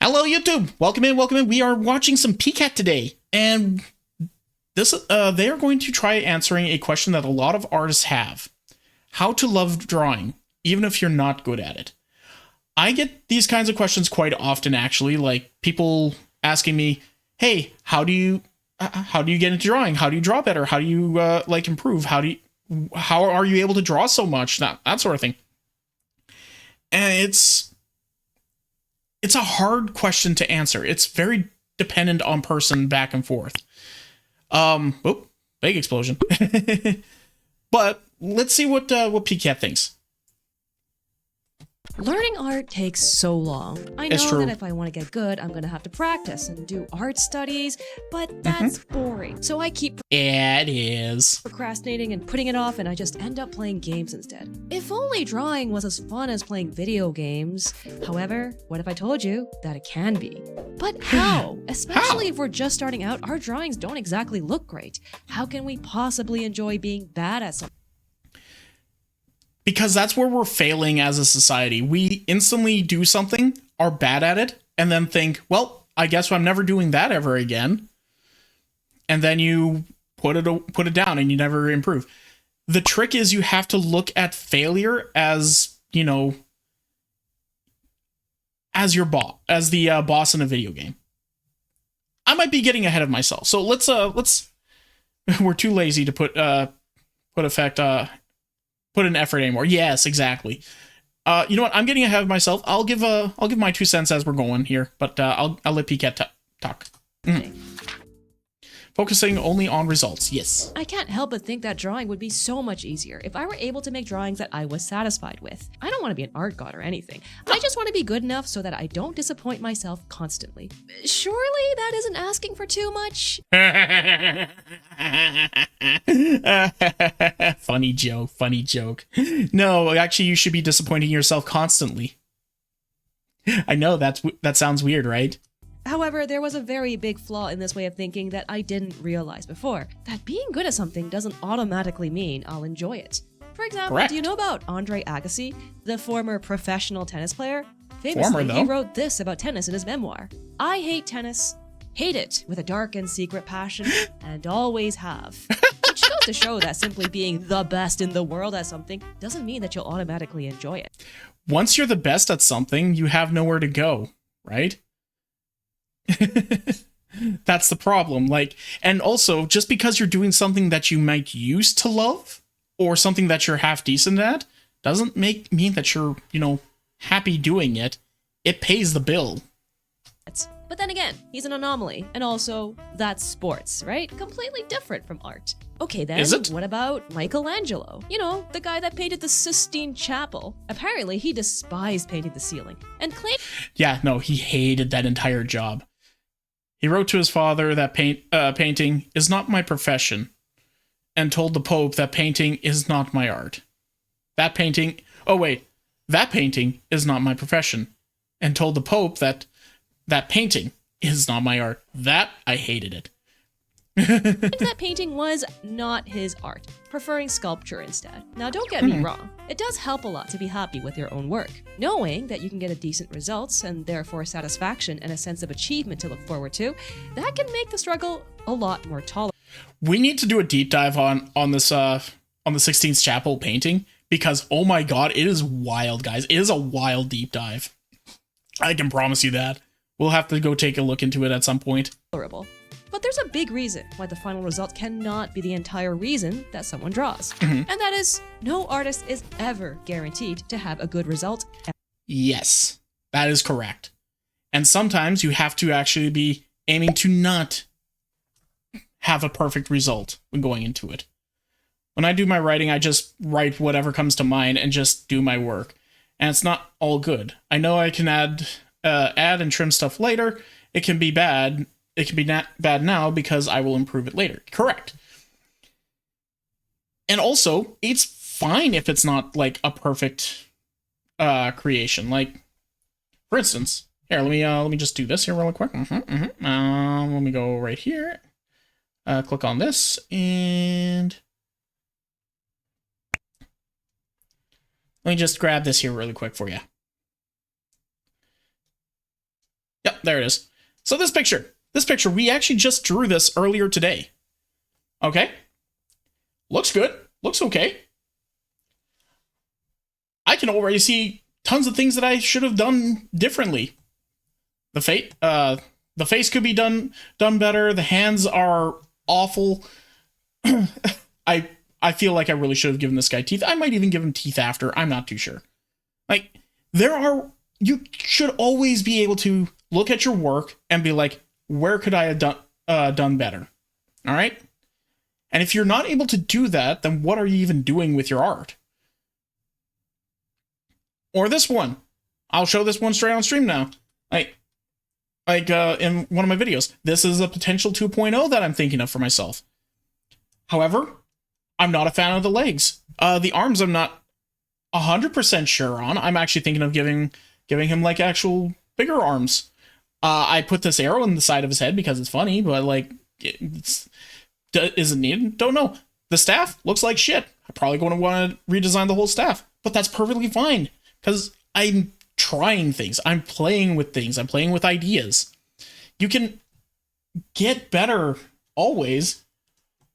Hello, YouTube. Welcome in. Welcome in. We are watching some PCAT today, and this they are going to try answering a question that a lot of artists have: how to love drawing, even if you're not good at it. I get these kinds of questions quite often, actually. Like people asking me, "Hey, how do you get into drawing? How do you draw better? How do you like improve? How are you able to draw so much?" That sort of thing. And it's a hard question to answer. It's very dependent on person back and forth. Big explosion. But let's see what PCAT thinks. Learning art takes so long. I know that if I want to get good, I'm going to have to practice and do art studies, but that's boring. So I keep Yeah, it is. procrastinating and putting it off, and I just end up playing games instead. If only drawing was as fun as playing video games. However, what if I told you that it can be? But how? Especially if we're just starting out, our drawings don't exactly look great. How can we possibly enjoy being bad at something? Because that's where we're failing as a society. We instantly do something, are bad at it, and then think, well, I guess I'm never doing that ever again. And then you put it down and you never improve. The trick is you have to look at failure as, as your boss, as the boss in a video game. I might be getting ahead of myself. So let's we're too lazy to put an effort anymore. Yes, exactly. You know what? I'm getting ahead of myself. I'll give my 2 cents as we're going here, but I'll let PCAT talk. Focusing only on results. Yes. I can't help but think that drawing would be so much easier if I were able to make drawings that I was satisfied with. I don't want to be an art god or anything. I just want to be good enough so that I don't disappoint myself constantly. Surely that isn't asking for too much? Funny joke. No, actually, you should be disappointing yourself constantly. I know that sounds weird, right? However, there was a very big flaw in this way of thinking that I didn't realize before. That being good at something doesn't automatically mean I'll enjoy it. For example, Correct. Do you know about Andre Agassi, the former professional tennis player? Famously, he wrote this about tennis in his memoir. I hate tennis, hate it with a dark and secret passion, and always have. Which goes to show that simply being the best in the world at something doesn't mean that you'll automatically enjoy it. Once you're the best at something, you have nowhere to go, right? That's the problem. And also, just because you're doing something that you might used to love or something that you're half decent at doesn't mean that you're, happy doing it. It pays the bill. But then again, he's an anomaly, and also, that's sports, right? Completely different from art. Okay then, Is it? What about Michelangelo? The guy that painted the Sistine Chapel. Apparently, he despised painting the ceiling, and claimed— Yeah, no, he hated that entire job. He wrote to his father that painting is not my profession, and told the Pope that painting is not my art. That painting is not my profession, and told the Pope that painting is not my art. That, I hated it. that painting was not his art, preferring sculpture instead. Now don't get me wrong, it does help a lot to be happy with your own work. Knowing that you can get a decent results and therefore satisfaction and a sense of achievement to look forward to, that can make the struggle a lot more tolerable. We need to do a deep dive on this on the 16th Chapel painting, because oh my god, it is wild, guys. It is a wild deep dive. I can promise you that. We'll have to go take a look into it at some point. But there's a big reason why the final result cannot be the entire reason that someone draws. And that is, no artist is ever guaranteed to have a good result. Yes, that is correct. And sometimes you have to actually be aiming to not have a perfect result when going into it. When I do my writing, I just write whatever comes to mind and just do my work. And it's not all good. I know I can add and trim stuff later. It can be bad. It can be bad now because I will improve it later. Correct. And also, it's fine if it's not like a perfect creation. Like, for instance, here, let me just do this here real quick. Let me go right here. Click on this and let me just grab this here really quick for you. Yep. Yep, there it is. So this picture, we actually just drew this earlier today. Okay? Looks good. Looks okay. I can already see tons of things that I should have done differently. The face could be done better. The hands are awful. I feel like I really should have given this guy teeth. I might even give him teeth after. I'm not too sure. Like, you should always be able to look at your work and be like, where could I have done better? All right? And if you're not able to do that, then what are you even doing with your art? Or this one. I'll show this one straight on stream now. Like in one of my videos. This is a potential 2.0 that I'm thinking of for myself. However, I'm not a fan of the legs. The arms I'm not 100% sure on. I'm actually thinking of giving him like actual bigger arms. I put this arrow in the side of his head because it's funny, but like, is it needed? Don't know. The staff looks like shit. I'm probably going to want to redesign the whole staff, but that's perfectly fine because I'm trying things. I'm playing with things. I'm playing with ideas. You can get better always,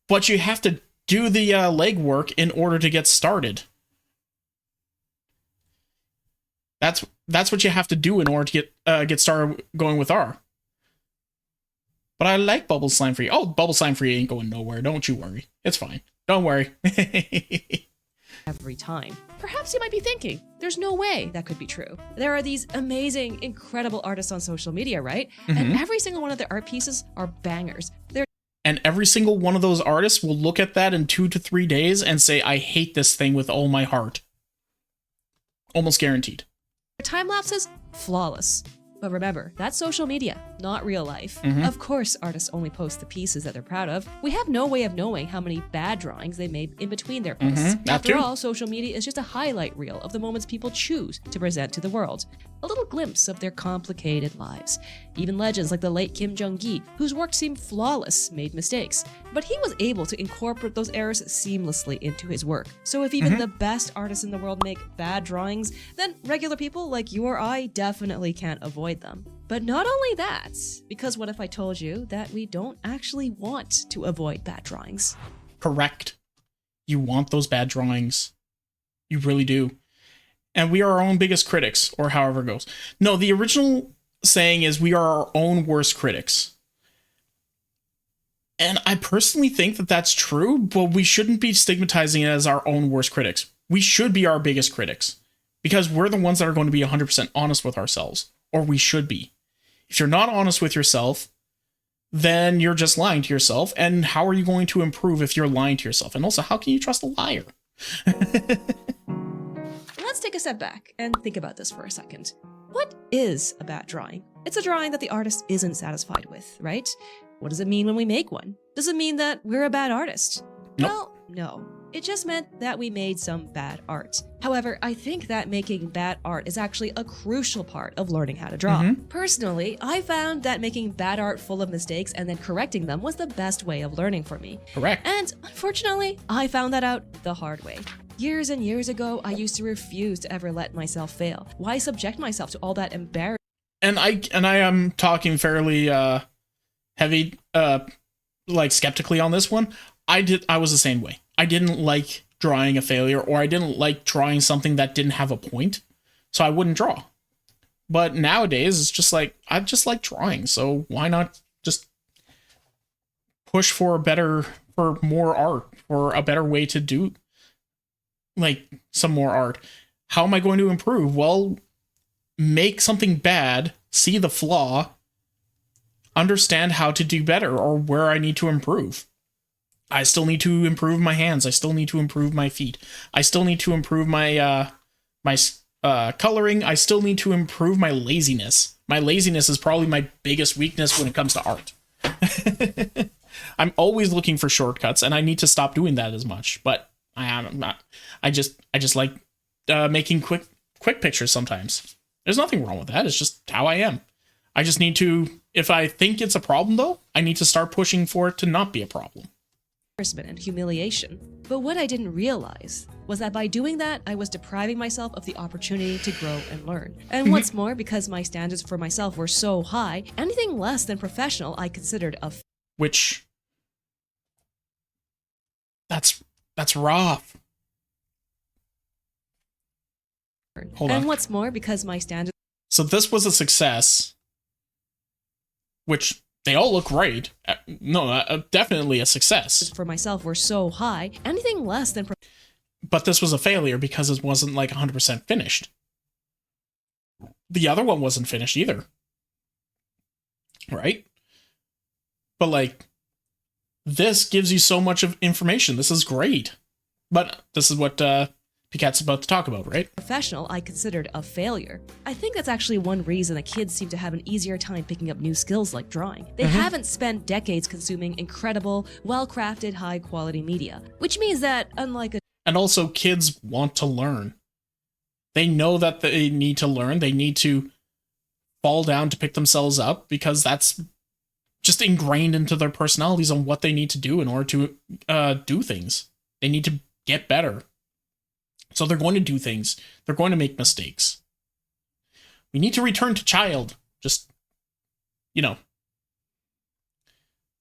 but you have to do the legwork in order to get started. That's what you have to do in order to get started going with R. But I like Bubble Slime Free. Oh, Bubble Slime Free ain't going nowhere. Don't you worry. It's fine. Don't worry. Every time. Perhaps you might be thinking, there's no way that could be true. There are these amazing, incredible artists on social media, right? Mm-hmm. And every single one of their art pieces are bangers. And every single one of those artists will look at that in 2 to 3 days and say, I hate this thing with all my heart. Almost guaranteed. Time lapses, flawless. But remember, that's social media, not real life. Mm-hmm. Of course, artists only post the pieces that they're proud of. We have no way of knowing how many bad drawings they made in between their posts. Mm-hmm. After all, social media is just a highlight reel of the moments people choose to present to the world. A little glimpse of their complicated lives. Even legends like the late Kim Jong-gi, whose work seemed flawless, made mistakes. But he was able to incorporate those errors seamlessly into his work. So if even the best artists in the world make bad drawings, then regular people like you or I definitely can't avoid them. But not only that, because what if I told you that we don't actually want to avoid bad drawings? Correct. You want those bad drawings. You really do. And we are our own biggest critics, or however it goes. No, the original saying is we are our own worst critics. And I personally think that that's true, but we shouldn't be stigmatizing it as our own worst critics. We should be our biggest critics because we're the ones that are going to be 100% honest with ourselves, or we should be. If you're not honest with yourself, then you're just lying to yourself. And how are you going to improve if you're lying to yourself? And also, how can you trust a liar? Let's take a step back and think about this for a second. What is a bad drawing? It's a drawing that the artist isn't satisfied with, right? What does it mean when we make one? Does it mean that we're a bad artist? Nope. Well, no. It just meant that we made some bad art. However, I think that making bad art is actually a crucial part of learning how to draw. Personally, I found that making bad art full of mistakes and then correcting them was the best way of learning for me. Correct. And unfortunately, I found that out the hard way. Years and years ago, I used to refuse to ever let myself fail. Why subject myself to all that embarrassment? And I am talking fairly heavy, like skeptically on this one. I was the same way. I didn't like drawing a failure, or I didn't like drawing something that didn't have a point, so I wouldn't draw. But nowadays, it's just like, I just like drawing, so why not just push for more art, or a better way to do, like, some more art. How am I going to improve? Well, make something bad, see the flaw, understand how to do better, or where I need to improve. I still need to improve my hands. I still need to improve my feet. I still need to improve my coloring. I still need to improve my laziness. My laziness is probably my biggest weakness when it comes to art. I'm always looking for shortcuts, and I need to stop doing that as much. But I'm not. I just like making quick pictures sometimes. There's nothing wrong with that. It's just how I am. I just need to. If I think it's a problem, though, I need to start pushing for it to not be a problem. embarrassment and humiliation. But what I didn't realize was that by doing that, I was depriving myself of the opportunity to grow and learn. And what's more, because my standards for myself were so high, anything less than professional I considered a which that's rough. Hold on. And what's more, because my standards So this was a success, which they all look great. No, definitely a success. for myself were so high, anything less than But this was a failure because it wasn't like 100% finished. The other one wasn't finished either. Right? But like, this gives you so much of information. This is great. But this is what Picat's about to talk about, right? professional I considered a failure. I think that's actually one reason that kids seem to have an easier time picking up new skills like drawing. They haven't spent decades consuming incredible, well-crafted, high-quality media, which means that unlike a And also, kids want to learn. They know that they need to learn. They need to fall down to pick themselves up because that's just ingrained into their personalities on what they need to do in order to do things. They need to get better. So they're going to do things. They're going to make mistakes. We need to return to child. Just, you know,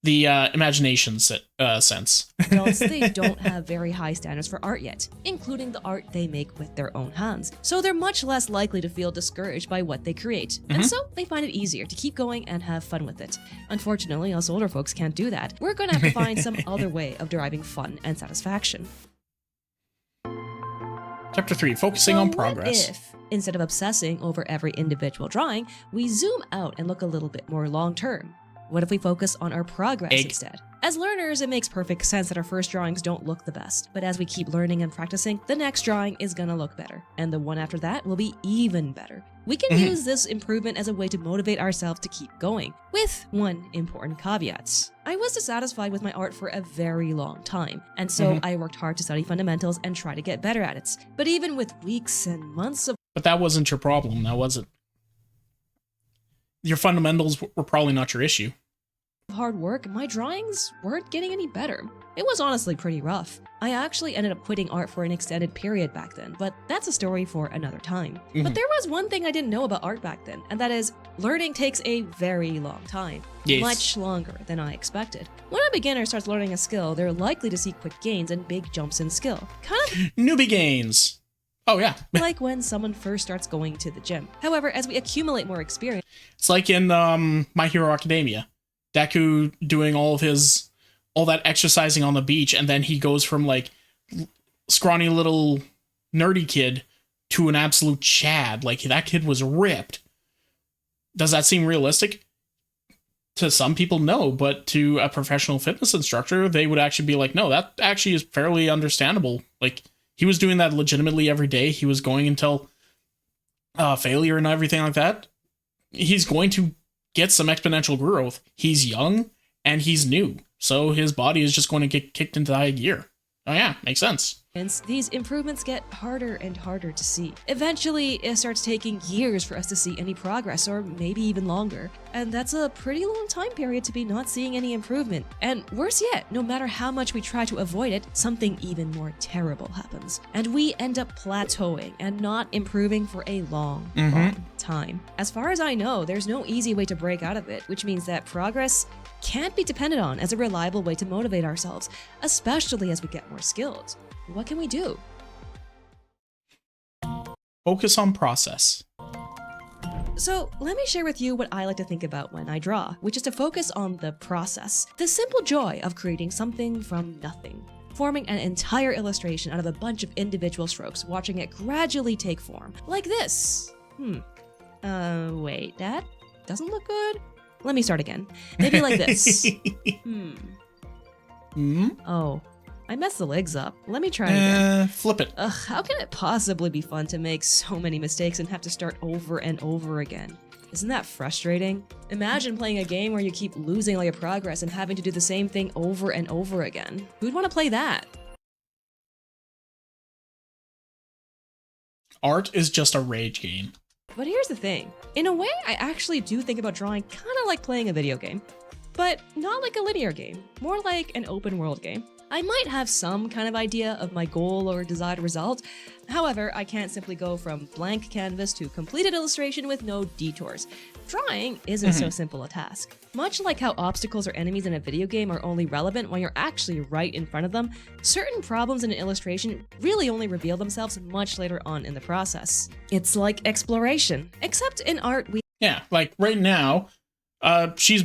the imagination sense. adults, they don't have very high standards for art yet, including the art they make with their own hands. So they're much less likely to feel discouraged by what they create. And so they find it easier to keep going and have fun with it. Unfortunately, us older folks can't do that. We're going to have to find some other way of deriving fun and satisfaction. Chapter 3, focusing on progress. What if, instead of obsessing over every individual drawing, we zoom out and look a little bit more long-term? What if we focus on our progress instead? As learners, it makes perfect sense that our first drawings don't look the best, but as we keep learning and practicing, the next drawing is gonna look better, and the one after that will be even better. We can use this improvement as a way to motivate ourselves to keep going, with one important caveat. I was dissatisfied with my art for a very long time, and so I worked hard to study fundamentals and try to get better at it. But even with weeks and months of But that wasn't your problem, now was it? Your fundamentals were probably not your issue. hard work, my drawings weren't getting any better. It was honestly pretty rough. I actually ended up quitting art for an extended period back then, but that's a story for another time. But there was one thing I didn't know about art back then, and that is learning takes a very long time. Yes. Much longer than I expected. When a beginner starts learning a skill, they're likely to see quick gains and big jumps in skill. Kind of Newbie gains. Oh, yeah. like when someone first starts going to the gym. However, as we accumulate more experience, It's like in My Hero Academia. Deku doing all that exercising on the beach, and then he goes from like scrawny little nerdy kid to an absolute Chad. Like, that kid was ripped. Does that seem realistic? To some people, no, but to a professional fitness instructor, they would actually be like, no, that actually is fairly understandable. Like, he was doing that legitimately every day. He was going until failure and everything like that. He's going to get some exponential growth. He's young and he's new, so his body is just going to get kicked into high gear. Oh yeah, makes sense. these improvements get harder and harder to see. Eventually, it starts taking years for us to see any progress, or maybe even longer. And that's a pretty long time period to be not seeing any improvement. And worse yet, no matter how much we try to avoid it, something even more terrible happens. And we end up plateauing and not improving for a long, long time. As far as I know, there's no easy way to break out of it, which means that progress can't be depended on as a reliable way to motivate ourselves, especially as we get more skilled. What can we do? Focus on process. So let me share with you what I like to think about when I draw, which is to focus on the process, the simple joy of creating something from nothing, forming an entire illustration out of a bunch of individual strokes, watching it gradually take form, like this. Wait, that doesn't look good. Let me start again. Maybe like this. Oh, I messed the legs up. Let me try again. Flip it. Ugh, how can it possibly be fun to make so many mistakes and have to start over and over again? Isn't that frustrating? Imagine playing a game where you keep losing all your progress and having to do the same thing over and over again. Who'd want to play that? Art is just a rage game. But here's the thing. In a way, I actually do think about drawing kind of like playing a video game. But not like a linear game, more like an open world game. I might have some kind of idea of my goal or desired result. However, I can't simply go from blank canvas to completed illustration with no detours. Drawing isn't so simple a task. Much like how obstacles or enemies in a video game are only relevant when you're actually right in front of them, certain problems in an illustration really only reveal themselves much later on in the process. It's like exploration, except in art Yeah, like right now, she's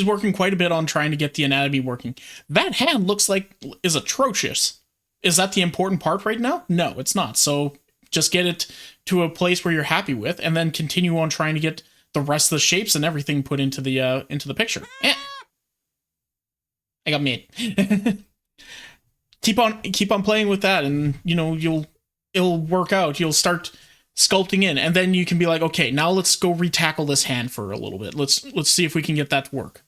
working quite a bit on trying to get the anatomy working. That hand looks like is atrocious. Is that the important part right now? No, it's not. So just get it to a place where you're happy with, and then continue on trying to get the rest of the shapes and everything put into the picture. I got made. keep on playing with that, and it'll work out. You'll start sculpting in, and then you can be like, okay, now let's go retackle this hand for a little bit. Let's see if we can get that to work.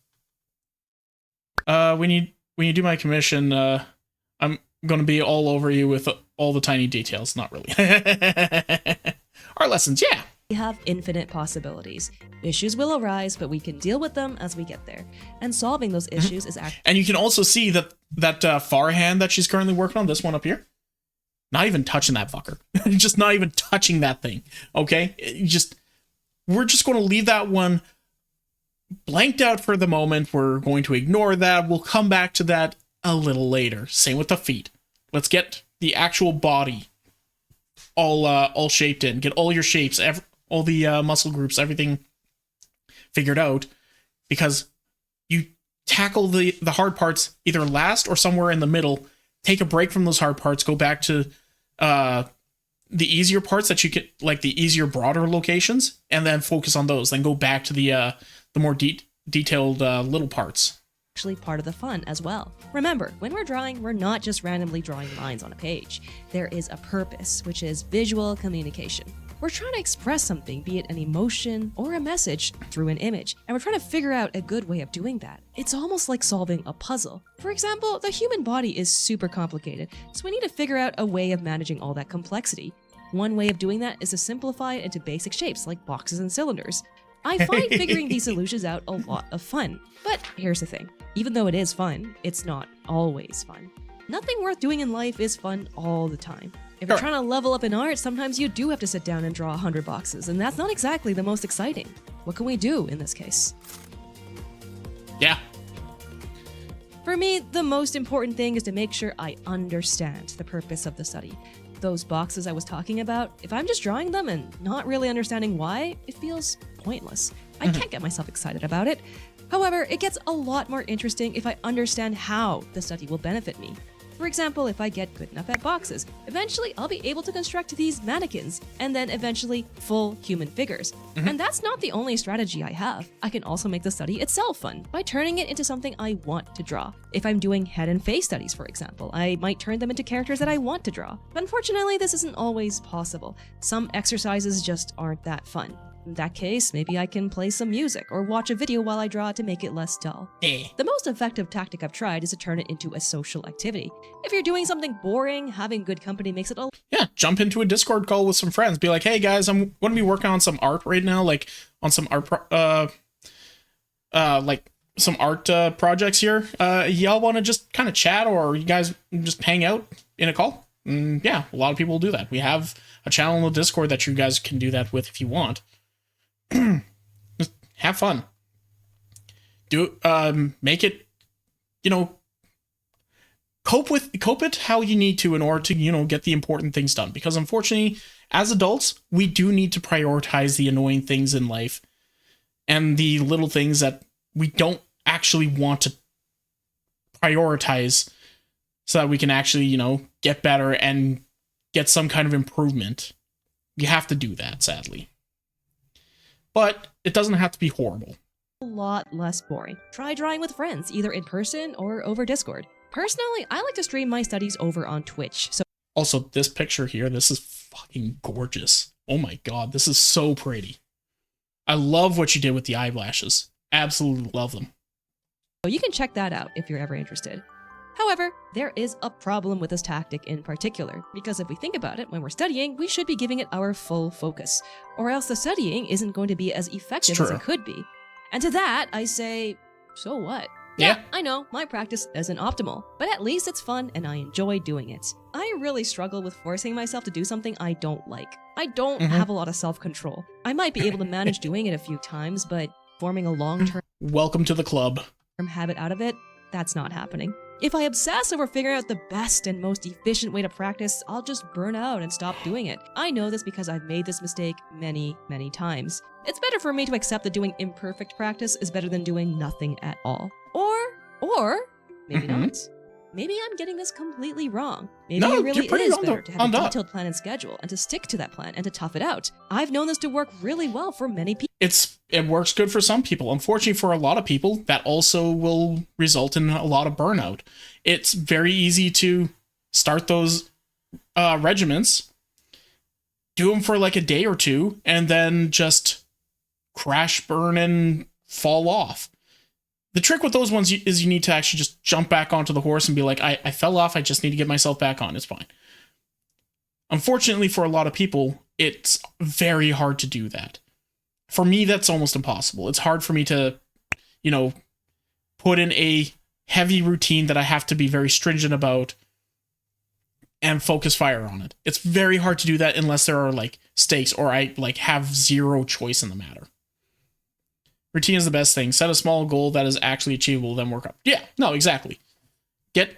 When you do my commission, I'm gonna be all over you with all the tiny details. Not really. Our lessons, yeah. We have infinite possibilities. Issues will arise, but we can deal with them as we get there. And solving those issues is actually... And you can also see that far hand that she's currently working on, this one up here. Not even touching that fucker. Just not even touching that thing. Okay? We're just going to leave that one blanked out for the moment. We're going to ignore that. We'll come back to that a little later. Same with the feet. Let's get the actual body all shaped in. Get all your shapes, all the muscle groups, everything figured out, because you tackle the hard parts either last or somewhere in the middle. Take a break from those hard parts, go back to the easier parts that you get, like the easier, broader locations, and then focus on those. Then go back to the more detailed little parts. Actually part of the fun as well. Remember, when we're drawing, we're not just randomly drawing lines on a page. There is a purpose, which is visual communication. We're trying to express something, be it an emotion or a message, through an image, and we're trying to figure out a good way of doing that. It's almost like solving a puzzle. For example, the human body is super complicated, so we need to figure out a way of managing all that complexity. One way of doing that is to simplify it into basic shapes like boxes and cylinders. I find figuring these solutions out a lot of fun. But here's the thing, even though it is fun, it's not always fun. Nothing worth doing in life is fun all the time. If you're trying to level up in art, sometimes you do have to sit down and draw 100 boxes, and that's not exactly the most exciting. What can we do in this case? Yeah. For me, the most important thing is to make sure I understand the purpose of the study. Those boxes I was talking about, if I'm just drawing them and not really understanding why, it feels pointless. I can't get myself excited about it. However, it gets a lot more interesting if I understand how the study will benefit me. For example, if I get good enough at boxes, eventually I'll be able to construct these mannequins, and then eventually full human figures. And that's not the only strategy I have. I can also make the study itself fun by turning it into something I want to draw. If I'm doing head and face studies, for example, I might turn them into characters that I want to draw. But unfortunately, this isn't always possible. Some exercises just aren't that fun. In that case, maybe I can play some music or watch a video while I draw to make it less dull. The most effective tactic I've tried is to turn it into a social activity. If you're doing something boring, having good company makes it a... Yeah, jump into a Discord call with some friends. Be like, hey guys, I'm going to be working on some art right now, like on some art projects here. Y'all want to just kind of chat, or you guys just hang out in a call? Yeah, a lot of people will do that. We have a channel in the Discord that you guys can do that with if you want. Just have fun. Make it, cope it how you need to in order to, get the important things done. Because unfortunately, as adults, we do need to prioritize the annoying things in life and the little things that we don't actually want to prioritize, so that we can actually, get better and get some kind of improvement. You have to do that, sadly. But it doesn't have to be horrible. A lot less boring. Try drawing with friends, either in person or over Discord. Personally, I like to stream my studies over on Twitch. So also, this picture here, this is fucking gorgeous. Oh my god, this is so pretty. I love what you did with the eyelashes. Absolutely love them. you can check that out if you're ever interested. However, there is a problem with this tactic in particular, because if we think about it, when we're studying, we should be giving it our full focus, or else the studying isn't going to be as effective as it could be. And to that, I say, so what? Yeah. I know, my practice isn't optimal, but at least it's fun and I enjoy doing it. I really struggle with forcing myself to do something I don't like. I don't have a lot of self-control. I might be able to manage doing it a few times, but forming a long-term Welcome to the club. habit out of it, that's not happening. If I obsess over figuring out the best and most efficient way to practice, I'll just burn out and stop doing it. I know this because I've made this mistake many, many times. It's better for me to accept that doing imperfect practice is better than doing nothing at all. Or maybe not. Maybe I'm getting this completely wrong. Maybe it really is better to have a detailed plan and schedule and to stick to that plan and to tough it out. I've known this to work really well for many people. It works good for some people. Unfortunately, for a lot of people, that also will result in a lot of burnout. It's very easy to start those regiments, do them for like a day or two, and then just crash, burn, and fall off. The trick with those ones is you need to actually just jump back onto the horse and be like, I fell off, I just need to get myself back on. It's fine. Unfortunately, for a lot of people, it's very hard to do that. For me, that's almost impossible. It's hard for me to, put in a heavy routine that I have to be very stringent about and focus fire on it. It's very hard to do that unless there are like stakes or I like have zero choice in the matter. Routine is the best thing. Set a small goal that is actually achievable, then work up. Yeah, no, exactly. Get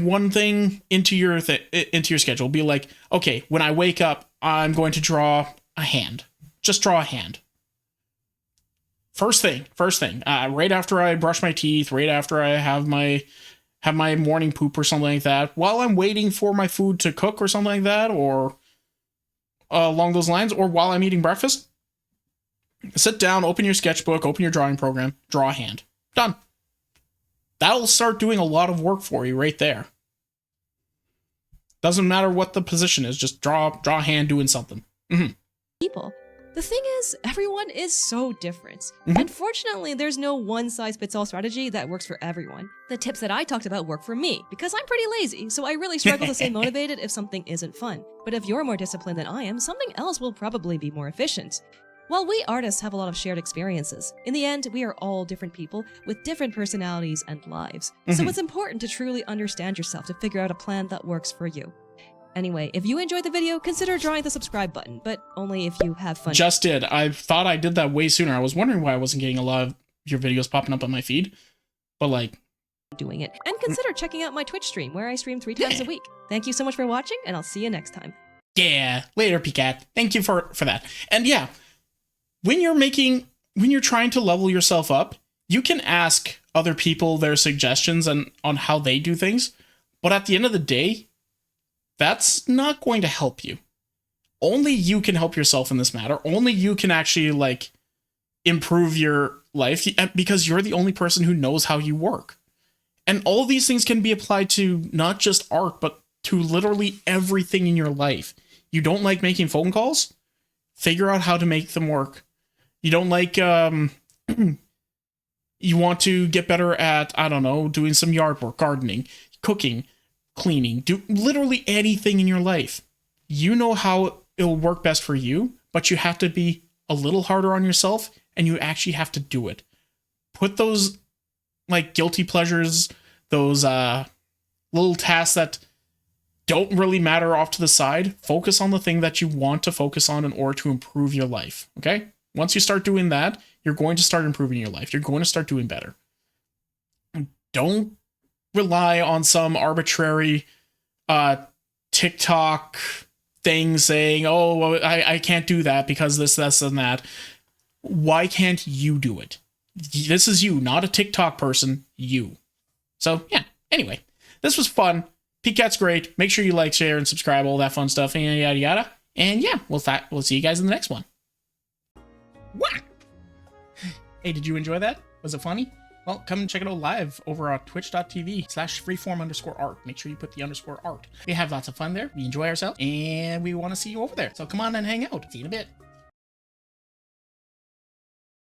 one thing into your schedule. Be like, okay, when I wake up, I'm going to draw a hand. Just draw a hand. First thing. Right after I brush my teeth, right after I have my morning poop or something like that, while I'm waiting for my food to cook or something like that, or along those lines, or while I'm eating breakfast. Sit down, open your sketchbook, open your drawing program, draw a hand. Done. That'll start doing a lot of work for you right there. Doesn't matter what the position is, just draw a hand doing something. People. The thing is, everyone is so different. Unfortunately, there's no one-size-fits-all strategy that works for everyone. The tips that I talked about work for me, because I'm pretty lazy, so I really struggle to stay motivated if something isn't fun. But if you're more disciplined than I am, something else will probably be more efficient. While we artists have a lot of shared experiences, in the end, we are all different people with different personalities and lives. So it's important to truly understand yourself to figure out a plan that works for you. Anyway, if you enjoyed the video, consider drawing the subscribe button, but only if you have fun. Just did. I thought I did that way sooner. I was wondering why I wasn't getting a lot of your videos popping up on my feed, but like... doing it. And consider checking out my Twitch stream, where I stream 3 times a week. Thank you so much for watching, and I'll see you next time. Yeah, later, Pcat. Thank you for that. And yeah, when you're trying to level yourself up, you can ask other people their suggestions on how they do things. But at the end of the day, that's not going to help you. Only you can help yourself in this matter. Only you can actually like improve your life because you're the only person who knows how you work. And all these things can be applied to not just art, but to literally everything in your life. You don't like making phone calls? Figure out how to make them work. You don't like, you want to get better at, I don't know, doing some yard work, gardening, cooking, cleaning, do literally anything in your life. You know how it'll work best for you, but you have to be a little harder on yourself and you actually have to do it. Put those like guilty pleasures, those little tasks that don't really matter off to the side. Focus on the thing that you want to focus on in order to improve your life. Okay? Once you start doing that, you're going to start improving your life. You're going to start doing better. Don't rely on some arbitrary TikTok thing saying, oh, I can't do that because this, and that. Why can't you do it? This is you, not a TikTok person, you. So, yeah. Anyway, this was fun. Pcat's great. Make sure you like, share, and subscribe, all that fun stuff, and yada, yada. And yeah, we'll see you guys in the next one. What? Hey, did you enjoy that? Was it funny? Well, come and check it out live over on twitch.tv/freeform_art. Make sure you put the _art. We have lots of fun there. We enjoy ourselves, and we want to see you over there. So come on and hang out. See you in a bit.